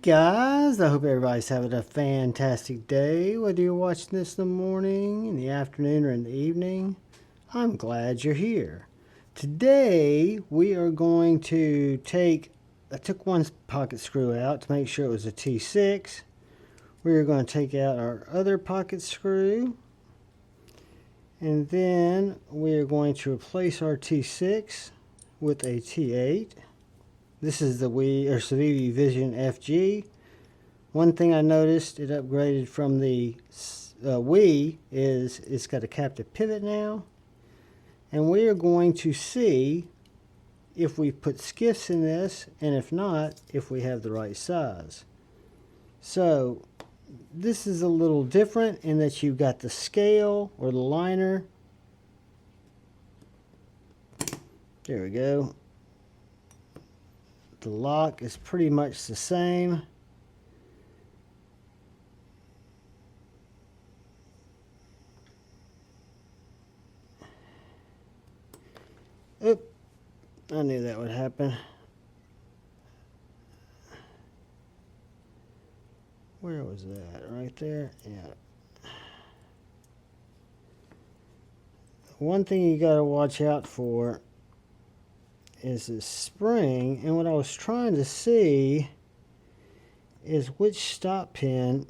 Guys, I hope everybody's having a fantastic day, whether you're watching this in the morning, in the afternoon, or in the evening. I'm glad you're here. Today we are going to I took one pocket screw out to make sure it was a T6. We are going to take out our other pocket screw, and then we are going to replace our T6 with a T8. This is the Civivi Vision FG. One thing I noticed it upgraded from the Wii is it's got a captive pivot now. And we are going to see if we put skiffs in this, and if not, if we have the right size. So this is a little different in that you've got the scale or the liner. There we go. The lock is pretty much the same. Oop, I knew that would happen. Where was that? Right there? Yeah. One thing you got to watch out for is this spring, and what I was trying to see is which stop pin,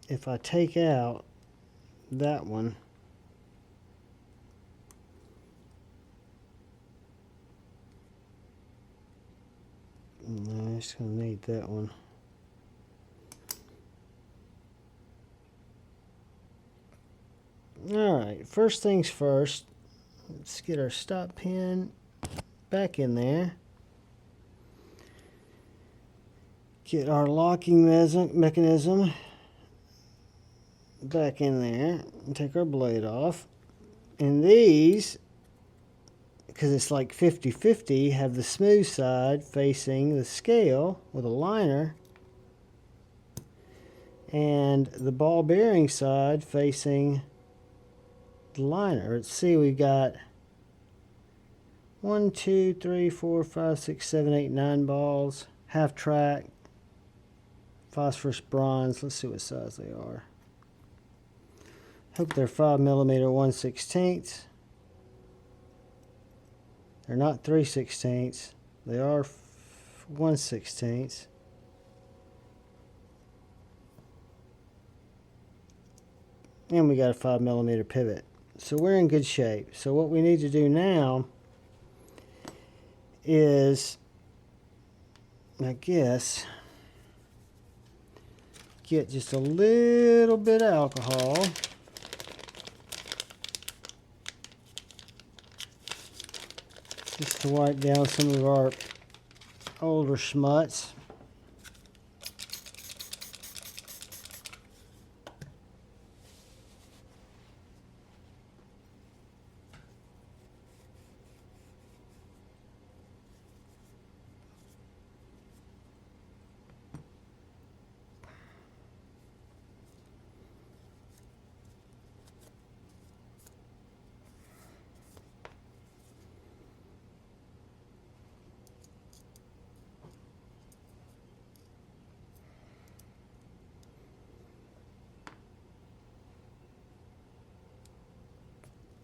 if I take out that one, no, I'm just going to need that one. Alright, first things first, let's get our stop pin back in there. Get our locking mechanism back in there and take our blade off. And these, because it's like 50-50, have the smooth side facing the scale with a liner and the ball bearing side facing the liner. Let's see, we've got 1, 2, 3, 4, 5, 6, 7, 8, 9 balls, half track, phosphorus bronze. Let's see what size they are. Hope they're 5mm 1/16. They're not 3/16. They are 1/16. And we got a 5mm pivot. So we're in good shape. So what we need to do now is, I guess, get just a little bit of alcohol. Just to wipe down some of our older schmutz.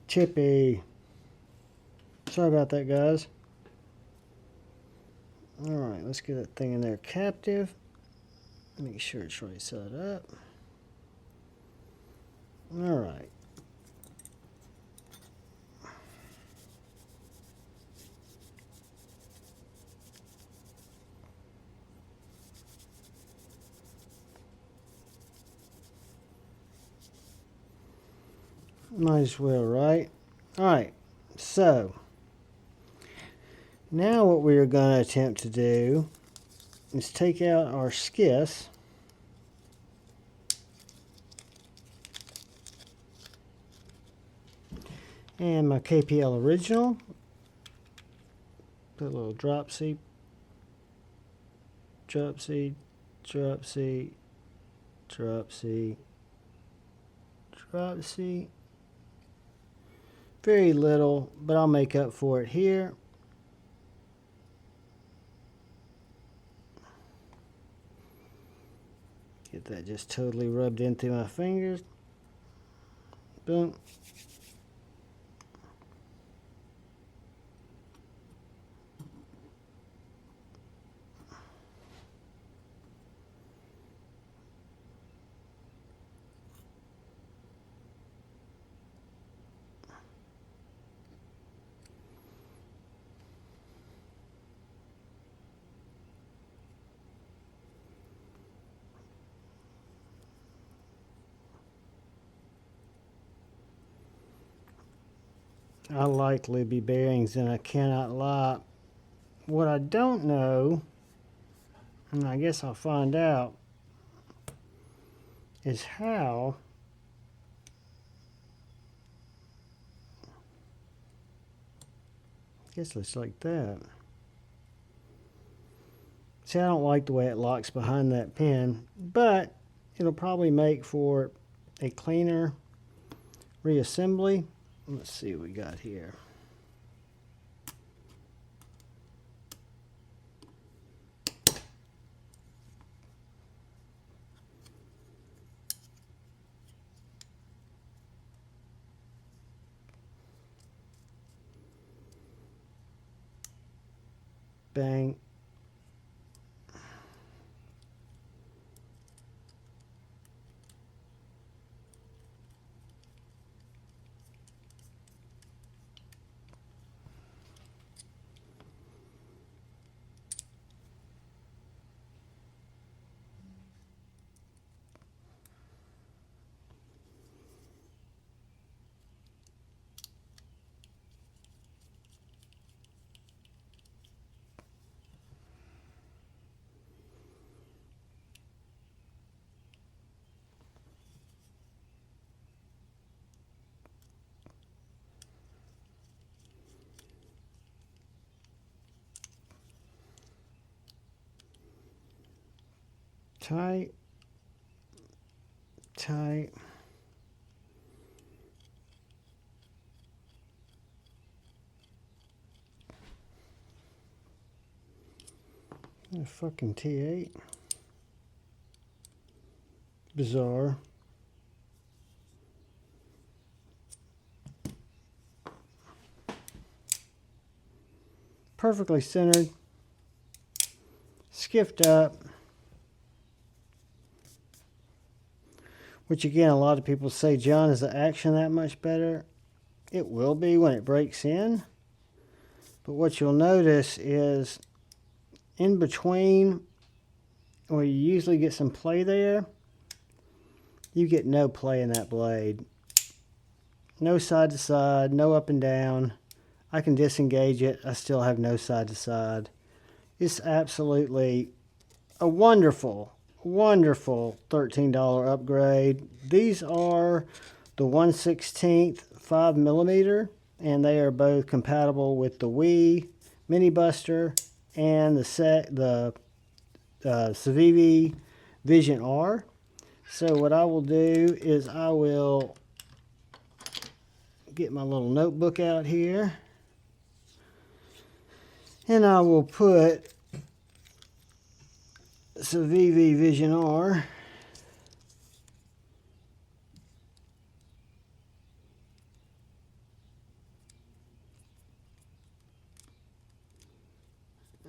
Chippy. Sorry about that, guys. Alright, let's get that thing in there captive. Make sure it's right side up. Alright. Might as well, right? Alright, so now what we are going to attempt to do is take out our skiffs and my KPL original. Put a little drop seed, drop seed, drop seed, drop seed, drop seed. Very little, but I'll make up for it here. Get that just totally rubbed in through my fingers. Boom. I like Libby bearings, and I cannot lie. What I don't know, and I guess I'll find out, is how I guess it's like that. See, I don't like the way it locks behind that pin, but it'll probably make for a cleaner reassembly. Let's see what we got here. Bang. Tight, tight. A fucking T8. Bizarre. Perfectly centered. Skiffed up. Which again, a lot of people say, John, is the action that much better? It will be when it breaks in. But what you'll notice is in between where you usually get some play there, you get no play in that blade. No side to side, no up and down. I can disengage it. I still have no side to side. It's absolutely a wonderful, wonderful $13 upgrade. These are the 1/16 5mm, and they are both compatible with the Wii Mini Buster and the Civivi Vision R. So what I will do is I will get my little notebook out here, and I will put Civivi Vision R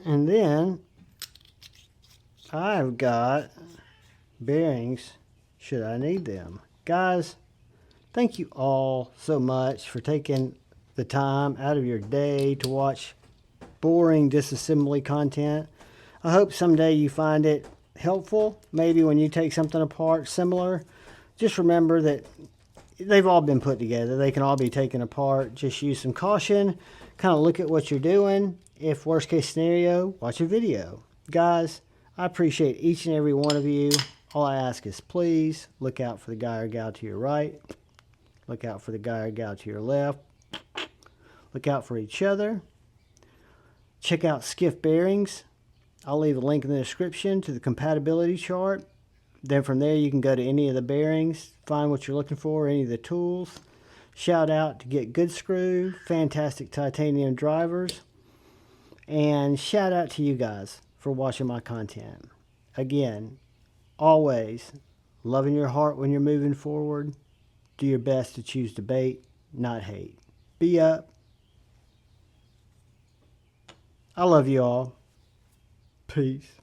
and then I've got bearings should I need them. Guys, thank you all so much for taking the time out of your day to watch boring disassembly content. I hope someday you find it helpful. Maybe when you take something apart similar, just remember that they've all been put together. They can all be taken apart. Just use some caution. Kind of look at what you're doing. If worst case scenario, watch a video. Guys, I appreciate each and every one of you. All I ask is please look out for the guy or gal to your right. Look out for the guy or gal to your left. Look out for each other. Check out Skiff Bearings. I'll leave a link in the description to the compatibility chart. Then from there you can go to any of the bearings, find what you're looking for, any of the tools. Shout out to GetGoodSkrew, fantastic titanium drivers. And shout out to you guys for watching my content. Again, always, love in your heart when you're moving forward. Do your best to choose debate, not hate. Be up. I love you all. Peace.